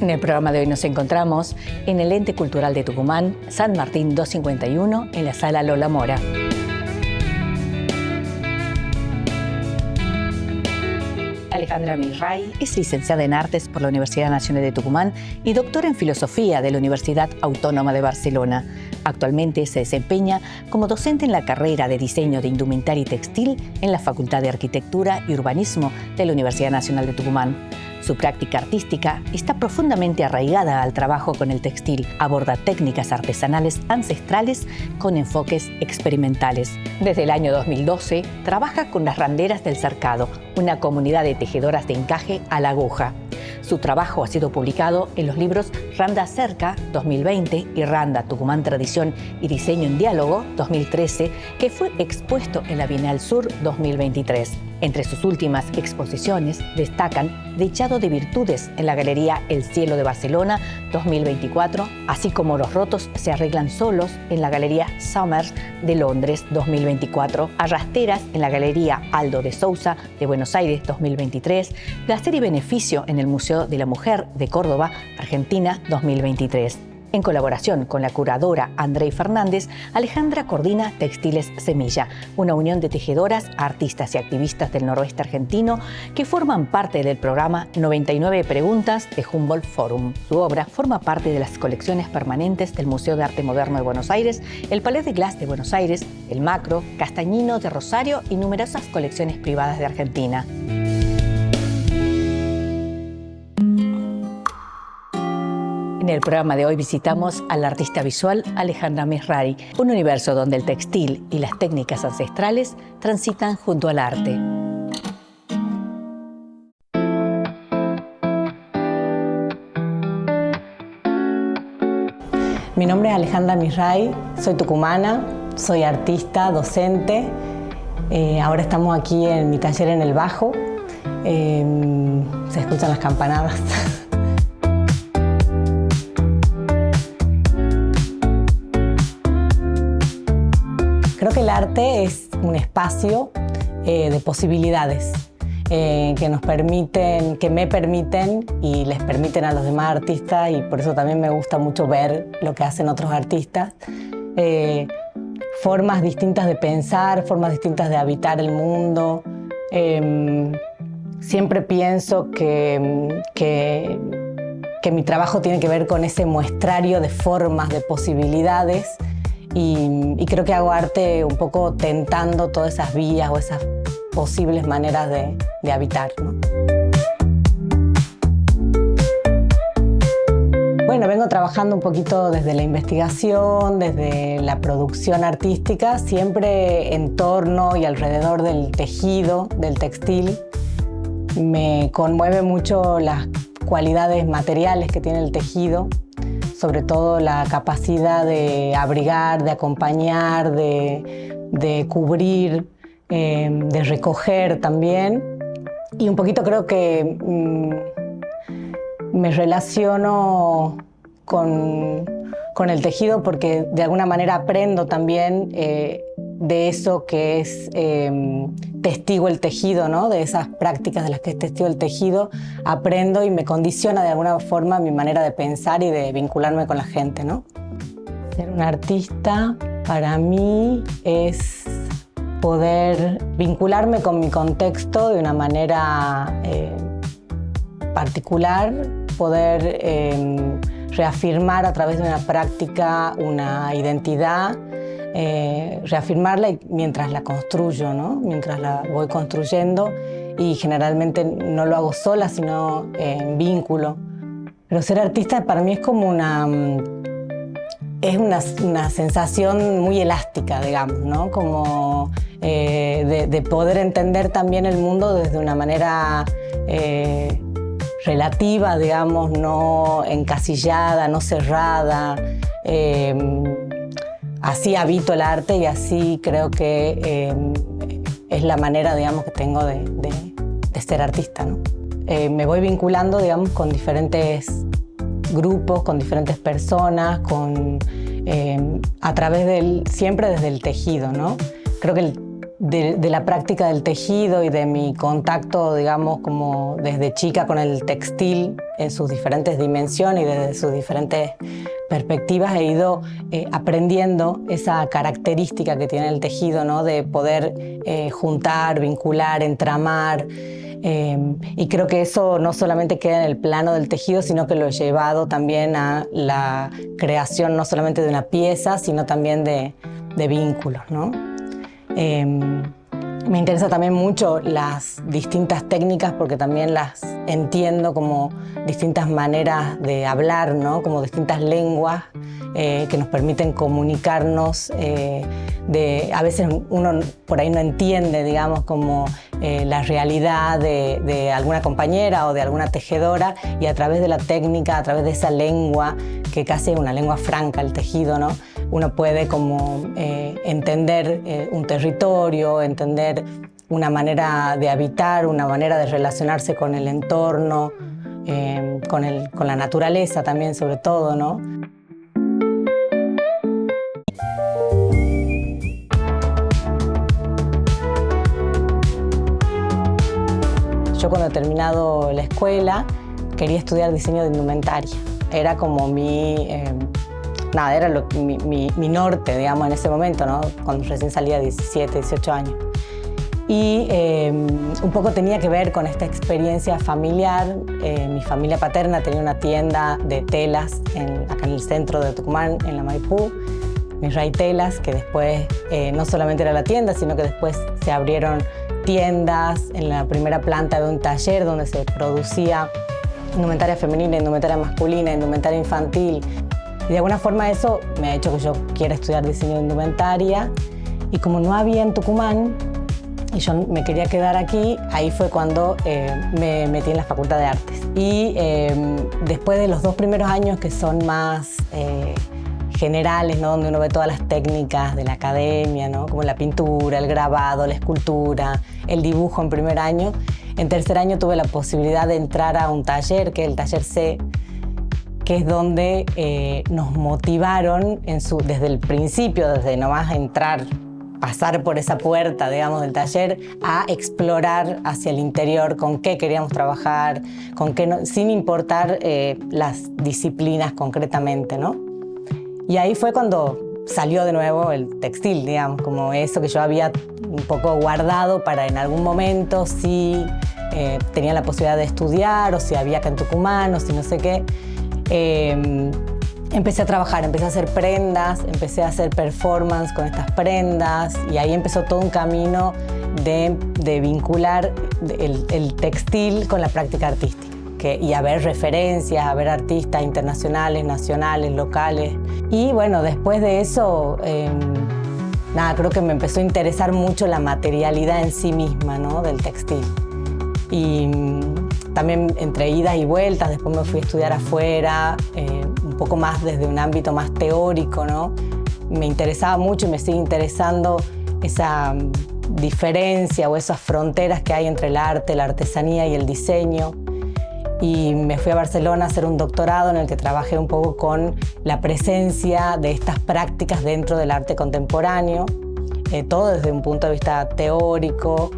En el programa de hoy nos encontramos en el Ente Cultural de Tucumán, San Martín 251, en la Sala Lola Mora. Alejandra Misray es licenciada en Artes por la Universidad Nacional de Tucumán y doctora en Filosofía de la Universidad Autónoma de Barcelona. Actualmente se desempeña como docente en la carrera de Diseño de Indumentaria y Textil en la Facultad de Arquitectura y Urbanismo de la Universidad Nacional de Tucumán. Su práctica artística está profundamente arraigada al trabajo con el textil. Aborda técnicas artesanales ancestrales con enfoques experimentales. Desde el año 2012 trabaja con las Randeras del Cercado, una comunidad de tejedoras de encaje a la aguja. Su trabajo ha sido publicado en los libros Randa Cerca 2020 y Randa Tucumán Tradición y Diseño en Diálogo 2013, que fue expuesto en la Bienal Sur 2023. Entre sus últimas exposiciones destacan Dechado de Virtudes en la Galería El Cielo de Barcelona 2024, así como Los Rotos se arreglan solos en la Galería Summers de Londres 2024, Arrasteras en la Galería Aldo de Sousa de Buenos Aires 2023, Placer y Beneficio en el Museo de la Mujer de Córdoba, Argentina 2023. En colaboración con la curadora Andrei Fernández, Alejandra coordina Textiles Semilla, una unión de tejedoras, artistas y activistas del noroeste argentino que forman parte del programa 99 Preguntas de Humboldt Forum. Su obra forma parte de las colecciones permanentes del Museo de Arte Moderno de Buenos Aires, el Palais de Glace de Buenos Aires, el Macro, Castañino de Rosario y numerosas colecciones privadas de Argentina. En el programa de hoy visitamos a la artista visual Alejandra Misray, un universo donde el textil y las técnicas ancestrales transitan junto al arte. Mi nombre es Alejandra Misray, soy tucumana, soy artista, docente. Ahora estamos aquí en mi taller en el Bajo. Se escuchan las campanadas. Creo que el arte es un espacio de posibilidades que nos permiten, que me permiten y les permiten a los demás artistas, y por eso también me gusta mucho ver lo que hacen otros artistas. Formas distintas de pensar, formas distintas de habitar el mundo. Siempre pienso que mi trabajo tiene que ver con ese muestrario de formas, de posibilidades. Y creo que hago arte un poco tentando todas esas vías o esas posibles maneras de habitar, ¿no? Bueno, vengo trabajando un poquito desde la investigación, desde la producción artística, siempre en torno y alrededor del tejido, del textil. Me conmueve mucho las cualidades materiales que tiene el tejido, sobre todo la capacidad de abrigar, de acompañar, de cubrir, de recoger también. Y un poquito creo que me relaciono con el tejido porque de alguna manera aprendo también de eso que es testigo el tejido, ¿no? De esas prácticas de las que es testigo el tejido, aprendo y me condiciona de alguna forma mi manera de pensar y de vincularme con la gente, ¿no? Ser un artista para mí es poder vincularme con mi contexto de una manera particular, poder reafirmar a través de una práctica una identidad, reafirmarla mientras la construyo, ¿no? Mientras la voy construyendo, y generalmente no lo hago sola, sino en vínculo. Pero ser artista para mí es como una sensación muy elástica, digamos, ¿no? Como de poder entender también el mundo desde una manera relativa, digamos, no encasillada, no cerrada. Así habito el arte y así creo que es la manera, digamos, que tengo de ser artista, ¿no? Me voy vinculando, digamos, con diferentes grupos, con diferentes personas, a través siempre desde el tejido, ¿no? Creo que de la práctica del tejido y de mi contacto, digamos, como desde chica con el textil en sus diferentes dimensiones y desde sus diferentes perspectivas, he ido aprendiendo esa característica que tiene el tejido, ¿no? De poder juntar, vincular, entramar. Y creo que eso no solamente queda en el plano del tejido, sino que lo he llevado también a la creación no solamente de una pieza, sino también de vínculos, ¿no? Me interesa también mucho las distintas técnicas porque también las entiendo como distintas maneras de hablar, ¿no? Como distintas lenguas que nos permiten comunicarnos. A veces uno por ahí no entiende, digamos, como la realidad de alguna compañera o de alguna tejedora, y a través de la técnica, a través de esa lengua, que casi es una lengua franca el tejido, ¿no? Uno puede como entender un territorio, entender una manera de habitar, una manera de relacionarse con el entorno, con la naturaleza también, sobre todo, ¿no? Yo cuando he terminado la escuela quería estudiar diseño de indumentaria. Era como era mi norte, digamos, en ese momento, ¿no? Cuando recién salía 17, 18 años. Y un poco tenía que ver con esta experiencia familiar. Mi familia paterna tenía una tienda de telas acá en el centro de Tucumán, en la Maipú, Mirray Telas, que después no solamente era la tienda, sino que después se abrieron tiendas. En la primera planta de un taller donde se producía indumentaria femenina, indumentaria masculina, indumentaria infantil. Y de alguna forma eso me ha hecho que yo quiera estudiar diseño de indumentaria. Y como no había en Tucumán y yo me quería quedar aquí, ahí fue cuando me metí en la Facultad de Artes. Y después de los 2 primeros años, que son más generales, ¿no? Donde uno ve todas las técnicas de la academia, ¿no? Como la pintura, el grabado, la escultura, el dibujo en primer año. En tercer año tuve la posibilidad de entrar a un taller, que es el taller C, que es donde nos motivaron desde el principio, desde nomás entrar, pasar por esa puerta, digamos, del taller, a explorar hacia el interior con qué queríamos trabajar, con qué no, sin importar las disciplinas concretamente, ¿no? Y ahí fue cuando salió de nuevo el textil, digamos, como eso que yo había un poco guardado para en algún momento, si tenía la posibilidad de estudiar, o si había acá en Tucumán, o si no sé qué. Empecé a trabajar, empecé a hacer prendas, empecé a hacer performance con estas prendas, y ahí empezó todo un camino de vincular el textil con la práctica artística. Y a ver referencias, a ver artistas internacionales, nacionales, locales. Y bueno, después de eso, creo que me empezó a interesar mucho la materialidad en sí misma, ¿no? Del textil. Y también entre idas y vueltas, después me fui a estudiar afuera, un poco más desde un ámbito más teórico, ¿no? Me interesaba mucho y me sigue interesando esa diferencia o esas fronteras que hay entre el arte, la artesanía y el diseño. Y me fui a Barcelona a hacer un doctorado en el que trabajé un poco con la presencia de estas prácticas dentro del arte contemporáneo, todo desde un punto de vista teórico.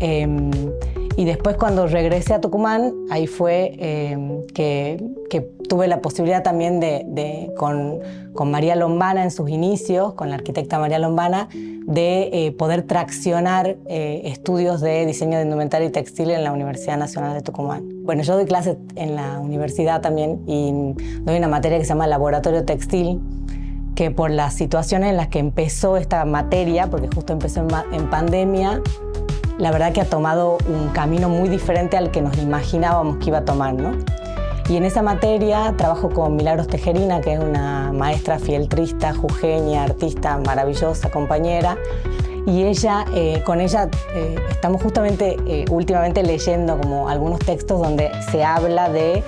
Y después, cuando regresé a Tucumán, ahí fue que tuve la posibilidad también con María Lombana en sus inicios, con la arquitecta María Lombana, de poder traccionar estudios de diseño de indumentaria y textil en la Universidad Nacional de Tucumán. Bueno, yo doy clases en la universidad también y doy una materia que se llama Laboratorio Textil, que por las situaciones en las que empezó esta materia, porque justo empezó en pandemia, la verdad que ha tomado un camino muy diferente al que nos imaginábamos que iba a tomar, ¿no? Y en esa materia trabajo con Milagros Tejerina, que es una maestra fieltrista, jujeña, artista maravillosa, compañera. Y con ella estamos justamente últimamente leyendo como algunos textos donde se habla de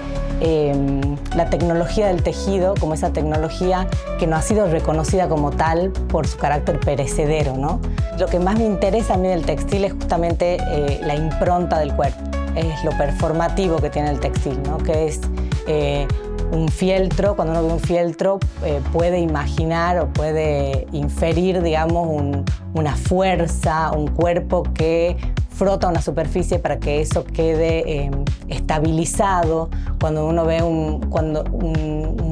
la tecnología del tejido, como esa tecnología que no ha sido reconocida como tal por su carácter perecedero, ¿no? Lo que más me interesa a mí del textil es justamente la impronta del cuerpo, es lo performativo que tiene el textil, ¿no? Que es un fieltro. Cuando uno ve un fieltro puede imaginar o puede inferir, digamos, una fuerza, un cuerpo que frota una superficie para que eso quede estabilizado. Cuando uno ve un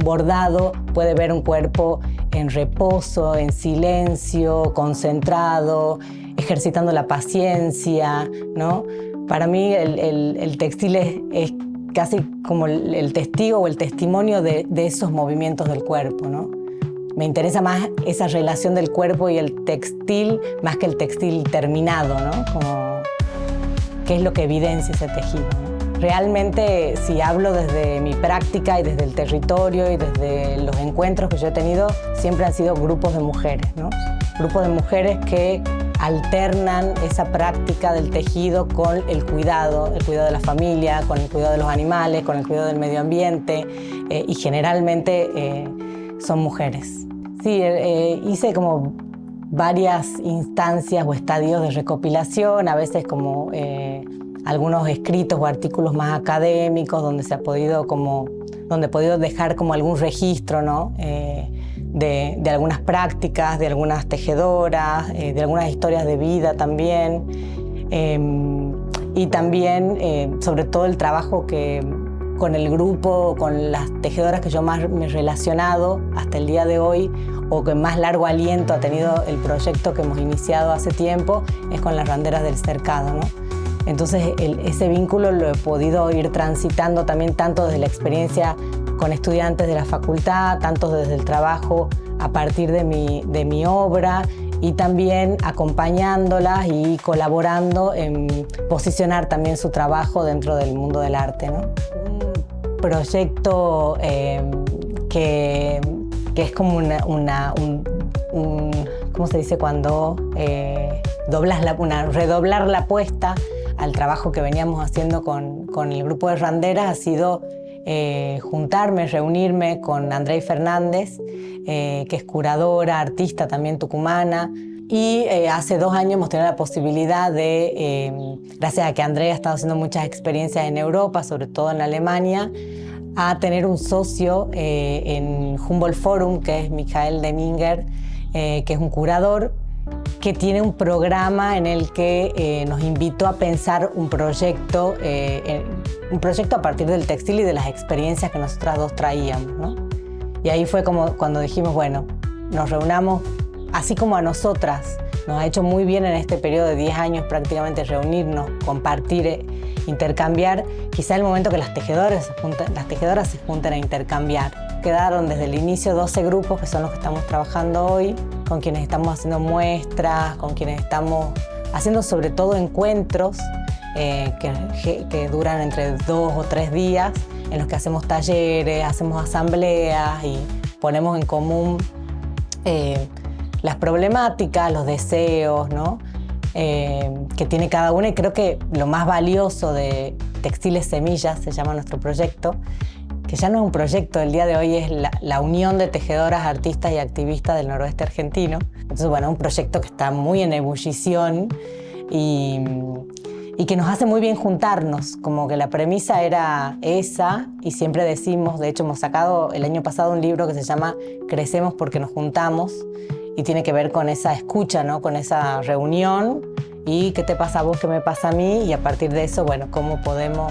bordado, puede ver un cuerpo en reposo, en silencio, concentrado, ejercitando la paciencia, ¿no? Para mí el textil es casi como el testigo o el testimonio de esos movimientos del cuerpo, ¿no? Me interesa más esa relación del cuerpo y el textil, más que el textil terminado, ¿no? Como qué es lo que evidencia ese tejido, ¿no? Realmente, si hablo desde mi práctica y desde el territorio y desde los encuentros que yo he tenido, siempre han sido grupos de mujeres, ¿no? Grupos de mujeres que alternan esa práctica del tejido con el cuidado de la familia, con el cuidado de los animales, con el cuidado del medio ambiente, y generalmente son mujeres. Sí, hice como varias instancias o estadios de recopilación, a veces como algunos escritos o artículos más académicos donde he podido dejar como algún registro, ¿no? De algunas prácticas, de algunas tejedoras, de algunas historias de vida también, y también sobre todo el trabajo que con el grupo, con las tejedoras que yo más me he relacionado hasta el día de hoy, o que más largo aliento ha tenido el proyecto que hemos iniciado hace tiempo, es con las randeras del cercado, ¿no? Entonces ese vínculo lo he podido ir transitando también tanto desde la experiencia con estudiantes de la facultad, tanto desde el trabajo a partir de mi obra, y también acompañándolas y colaborando en posicionar también su trabajo dentro del mundo del arte, ¿no? Un proyecto que es como ¿cómo se dice? Cuando redoblar la apuesta al trabajo que veníamos haciendo con el grupo de randeras ha sido reunirme con Andrei Fernández, que es curadora, artista también tucumana, y hace 2 años hemos tenido la posibilidad de, gracias a que Andrei ha estado haciendo muchas experiencias en Europa, sobre todo en Alemania, a tener un socio en Humboldt Forum, que es Michael Deninger, que es un curador que tiene un programa en el que nos invitó a pensar un proyecto a partir del textil y de las experiencias que nosotras dos traíamos, ¿no? Y ahí fue como cuando dijimos, bueno, nos reunamos, así como a nosotras nos ha hecho muy bien en este periodo de 10 años prácticamente reunirnos, compartir, intercambiar, quizá el momento que las tejedoras se junten a intercambiar. Quedaron desde el inicio 12 grupos, que son los que estamos trabajando hoy, con quienes estamos haciendo muestras, con quienes estamos haciendo sobre todo encuentros que duran entre 2 o 3 días, en los que hacemos talleres, hacemos asambleas y ponemos en común las problemáticas, los deseos, ¿no? Que tiene cada una, y creo que lo más valioso de Textiles Semillas, se llama nuestro proyecto, que ya no es un proyecto, el día de hoy es la unión de tejedoras, artistas y activistas del noroeste argentino. Entonces, bueno, un proyecto que está muy en ebullición y que nos hace muy bien juntarnos, como que la premisa era esa, y siempre decimos, de hecho hemos sacado el año pasado un libro que se llama Crecemos porque nos juntamos, y tiene que ver con esa escucha, ¿no? Con esa reunión, y qué te pasa a vos, qué me pasa a mí, y a partir de eso, bueno, cómo podemos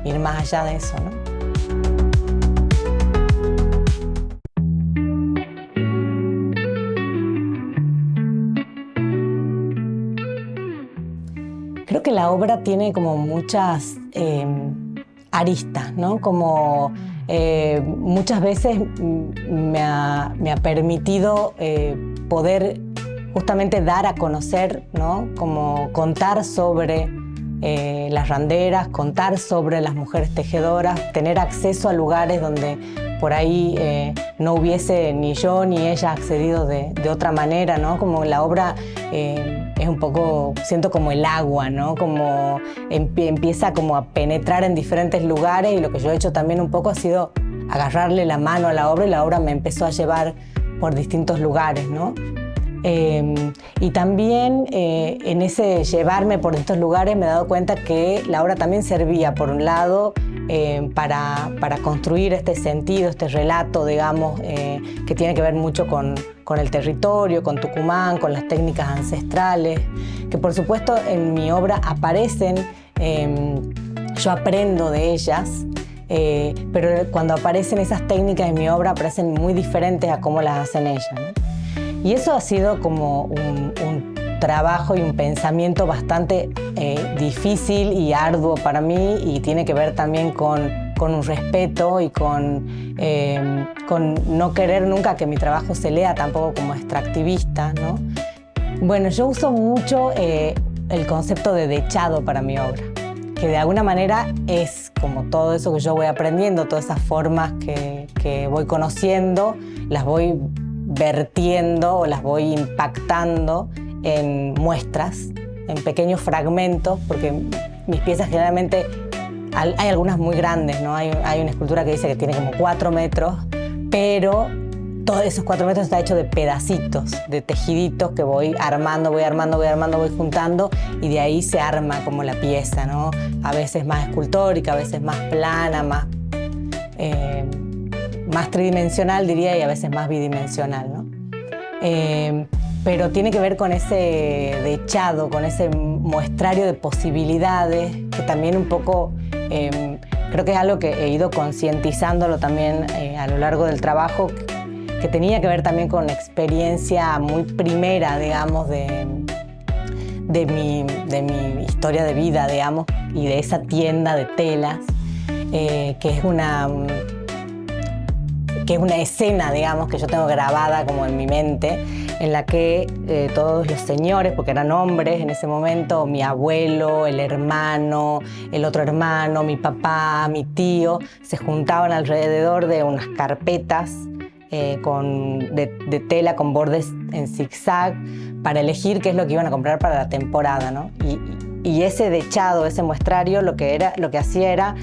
ir más allá de eso, ¿no? Creo que la obra tiene como muchas aristas, ¿no? Como muchas veces me ha permitido poder justamente dar a conocer, ¿no? Como contar sobre las randeras, contar sobre las mujeres tejedoras, tener acceso a lugares donde por ahí no hubiese ni yo ni ella accedido de otra manera, ¿no? Como la obra es un poco, siento como el agua, ¿no? Como empieza como a penetrar en diferentes lugares, y lo que yo he hecho también un poco ha sido agarrarle la mano a la obra, y la obra me empezó a llevar por distintos lugares, ¿no? Y también en ese llevarme por estos lugares me he dado cuenta que la obra también servía, por un lado, para construir este sentido, este relato, digamos, que tiene que ver mucho con el territorio, con Tucumán, con las técnicas ancestrales, que por supuesto en mi obra aparecen, yo aprendo de ellas, pero cuando aparecen esas técnicas en mi obra aparecen muy diferentes a cómo las hacen ellas, ¿no? Y eso ha sido como un trabajo y un pensamiento bastante difícil y arduo para mí, y tiene que ver también con un respeto y con no querer nunca que mi trabajo se lea tampoco como extractivista, ¿no? Bueno, yo uso mucho el concepto de dechado para mi obra, que de alguna manera es como todo eso que yo voy aprendiendo, todas esas formas que voy conociendo, las voy vertiendo o las voy impactando en muestras, en pequeños fragmentos, porque mis piezas generalmente, hay algunas muy grandes, ¿no? Hay una escultura que dice que tiene como 4 metros, pero todos esos 4 metros está hecho de pedacitos, de tejiditos que voy armando, voy juntando, y de ahí se arma como la pieza, ¿no? A veces más escultórica, a veces más plana, más tridimensional, diría, y a veces más bidimensional, ¿no? Pero tiene que ver con ese dechado, con ese muestrario de posibilidades, que también un poco creo que es algo que he ido concientizándolo también a lo largo del trabajo, que tenía que ver también con experiencia muy primera, digamos, de mi historia de vida, digamos, y de esa tienda de telas, que es una escena, digamos, que yo tengo grabada como en mi mente, en la que todos los señores, porque eran hombres en ese momento, mi abuelo, el hermano, el otro hermano, mi papá, mi tío, se juntaban alrededor de unas carpetas de tela con bordes en zigzag para elegir qué es lo que iban a comprar para la temporada, ¿no? Y ese dechado, ese muestrario, lo que hacía era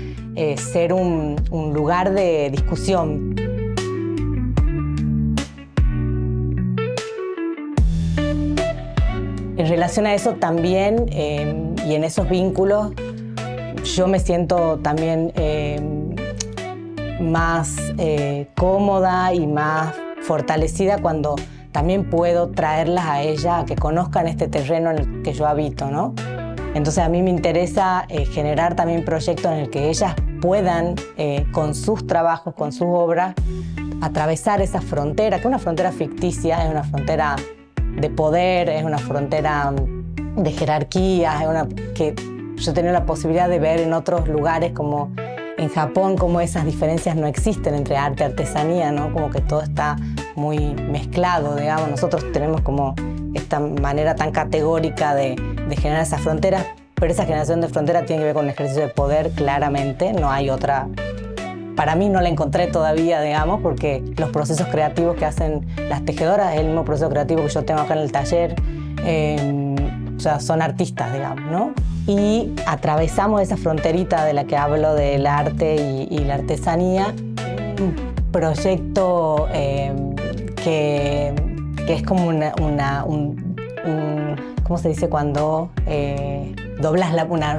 ser un lugar de discusión. En relación a eso también, y en esos vínculos, yo me siento también más cómoda y más fortalecida cuando también puedo traerlas a ellas a que conozcan este terreno en el que yo habito, ¿no? Entonces a mí me interesa generar también proyectos en el que ellas puedan, con sus trabajos, con sus obras, atravesar esa frontera, que es una frontera ficticia, es una frontera de poder, es una frontera de jerarquías, que yo he tenido la posibilidad de ver en otros lugares, como en Japón, como esas diferencias no existen entre arte y artesanía, ¿no? Como que todo está muy mezclado, digamos. Nosotros tenemos como esta manera tan categórica de generar esas fronteras, pero esa generación de fronteras tiene que ver con un ejercicio de poder, claramente, no hay otra. Para mí no la encontré todavía, digamos, porque los procesos creativos que hacen las tejedoras es el mismo proceso creativo que yo tengo acá en el taller. O sea, son artistas, digamos, ¿no? Y atravesamos esa fronterita de la que hablo del arte y la artesanía. Un proyecto que es como ¿cómo se dice cuando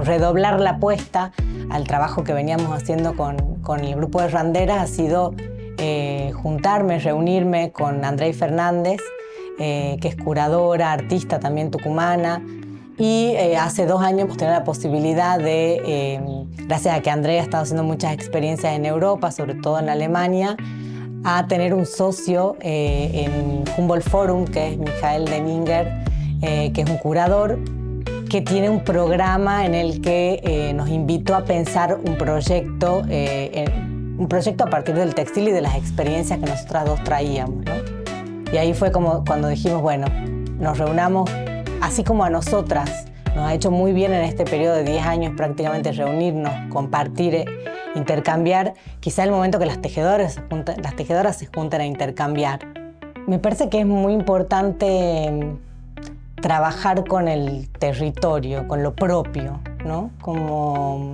redoblar la apuesta al trabajo que veníamos haciendo con el grupo de randeras? Ha sido juntarme, reunirme con Andrei Fernández, que es curadora, artista también tucumana, y hace 2 años hemos tenido la posibilidad de, gracias a que Andrei ha estado haciendo muchas experiencias en Europa, sobre todo en Alemania, a tener un socio en Humboldt Forum, que es Michael Denninger, que es un curador que tiene un programa en el que nos invitó a pensar un proyecto a partir del textil y de las experiencias que nosotras dos traíamos, ¿no? Y ahí fue como cuando dijimos, bueno, nos reunamos, así como a nosotras nos ha hecho muy bien en este periodo de 10 años prácticamente reunirnos, compartir, intercambiar, quizá el momento que las tejedoras se junten a intercambiar. Me parece que es muy importante trabajar con el territorio, con lo propio, ¿no? Como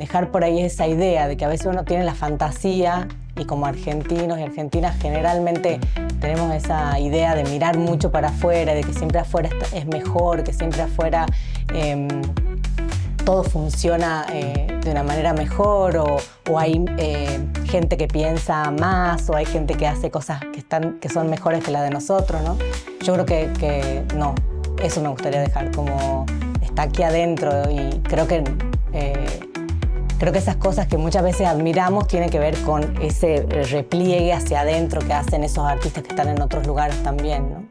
dejar por ahí esa idea de que a veces uno tiene la fantasía y como argentinos y argentinas generalmente tenemos esa idea de mirar mucho para afuera, de que siempre afuera es mejor, que siempre afuera todo funciona de una manera mejor, o hay gente que piensa más, o hay gente que hace cosas que son mejores que las de nosotros, ¿no? Yo creo que no, eso me gustaría dejar como está aquí adentro, y creo que esas cosas que muchas veces admiramos tienen que ver con ese repliegue hacia adentro que hacen esos artistas que están en otros lugares también, ¿no?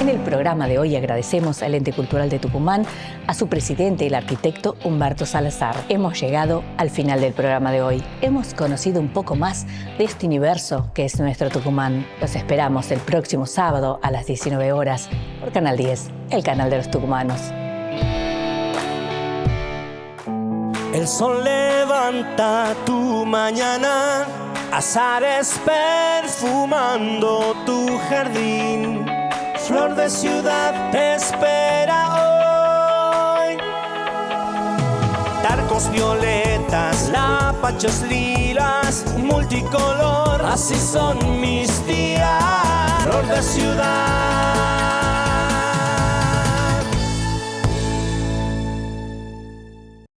En el programa de hoy agradecemos al Ente Cultural de Tucumán, a su presidente, el arquitecto Humberto Salazar. Hemos llegado al final del programa de hoy. Hemos conocido un poco más de este universo que es nuestro Tucumán. Los esperamos el próximo sábado a las 19 horas por Canal 10, el canal de los tucumanos. El sol levanta tu mañana, azares perfumando tu jardín. Flor de ciudad te espera hoy. Tarcos violetas, lapachos lilas, multicolor, así son mis días. Flor de ciudad.